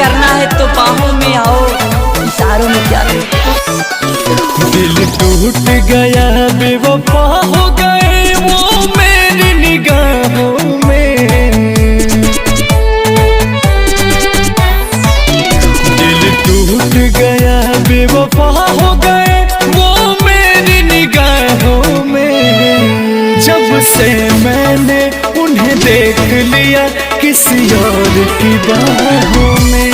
करना है तो बाहों में आओ, इशारों में क्या दिल टूट गया बेवफा हो गए वो मेरी निगाहों में। दिल टूट गया बेवफा हो गए वो मेरी निगाहों में। जब से मैंने उन्हें देख लिया किसी और की बाहों में।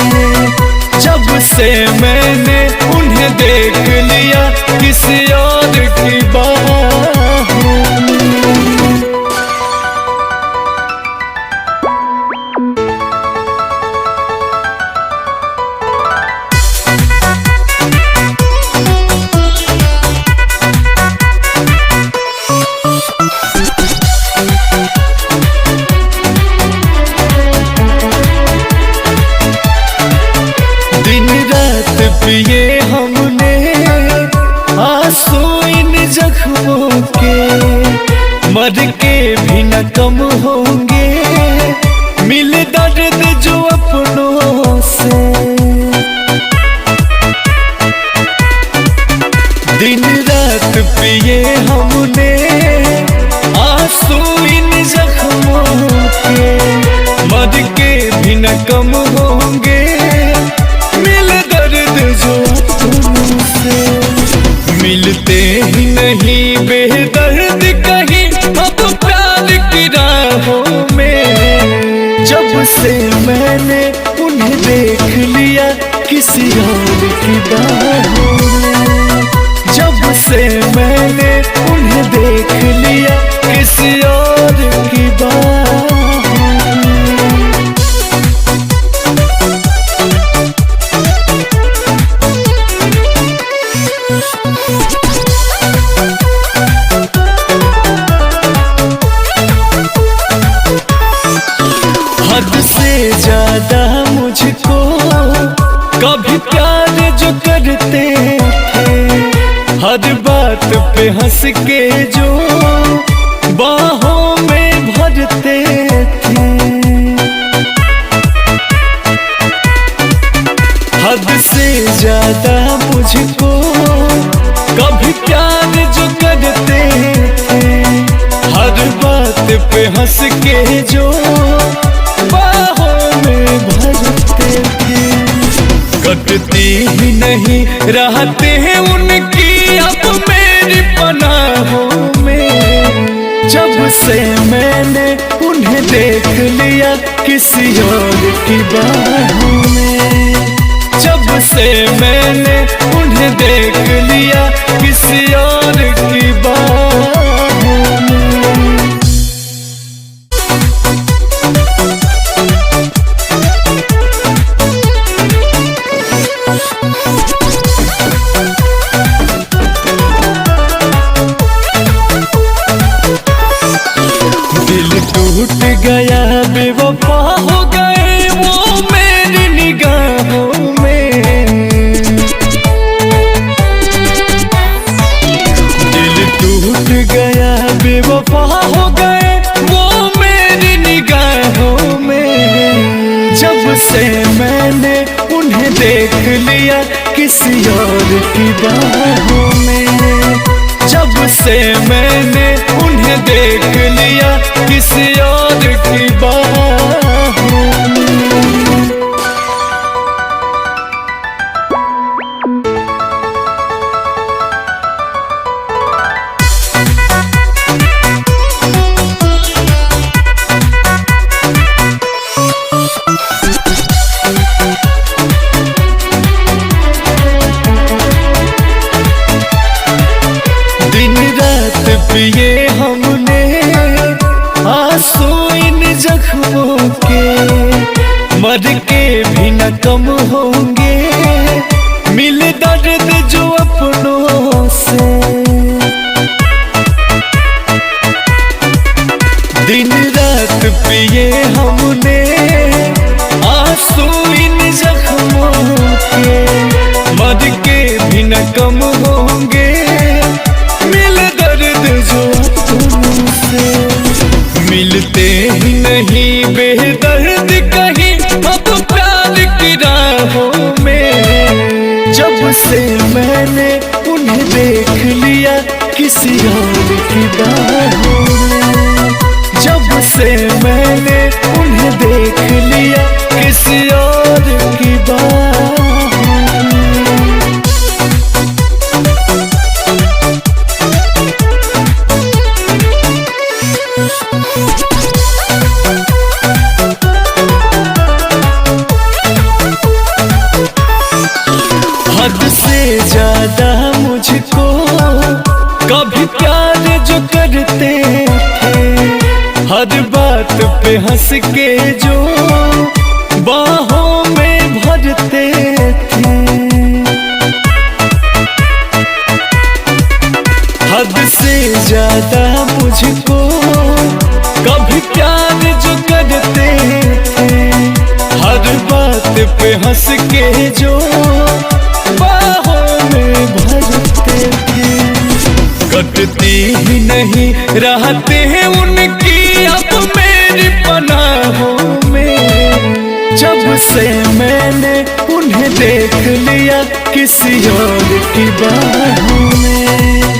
जब से मैंने उन्हें देख लिया किसी और की बाहों में। पिए हमने आंसू इन जख्मों के, मर के भी न कम होंगे मिल दर्द जो अपनों से। दिन रात पिए हमने आंसू इन जख्मों के, मर के भी न कम होंगे मिलते ही नहीं बेदर्द कहीं अब प्यार की राहों में। जब से मैंने उन्हें देख लिया किसी और की बाहों में। जब से मैंने उन्हें देख लिया किसी और की बाहों में। हद से ज्यादा मुझको कभी प्यार जो करते थे, हर बात पे हंस के जो बाहों में भरते थे। हद से ज्यादा मुझको कभी प्यार जो करते थे, हर बात पे हंस के जो बाहों में भरते थे। कटती ही नहीं रहते हैं उनकी अब मेरी पनाहों में। जब से मैंने उन्हें देख लिया किसी और की बाहों में। जब से मैंने उन्हें देख लिया किसी और की बाहों में। दिल टूट गया बेवफा हो गए वो मेरी निगाहों में। दिल टूट गया बेवफा हो गए वो मेरी निगाहों में। जब से मैंने उन्हें देख लिया किसी और की बाहों में। जब से मैंने उन्हें देख लिया किसी और की बाहों में। दिन रात पिए हमने आंसू इन जख्मों के, मर के भी न कम होंगे मिल दर्द जो अपनों से। दिन रात पिए हमने आंसू इन जख्मों के, मर के भी न कम होंगे मिल दर्द जो तुमसे। मिलते ही नहीं बेदर्द कहीं अब प्यार की राह देख लिया किसी और की बाहों में। जब से मैंने उन्हें देख लिया किसी और की बाहों में। हद से ज्यादा मुझको कभी प्यार जो करते थे, हर बात पे हंस के जो बाहों में भरते थे। हद से ज्यादा मुझको कभी प्यार जो करते थे, हर बात पे हंस के जो बाहों में भरते थे। कटती ही नहीं रहते हैं उनकी अब मेरी पनाहों में। जब से मैंने उन्हें देख लिया किसी और की बाहों में।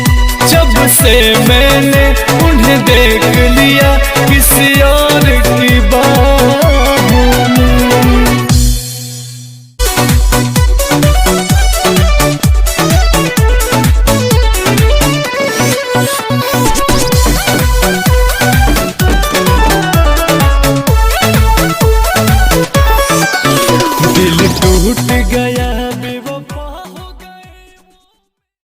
जब से मैंने उन्हें देख लिया किसी और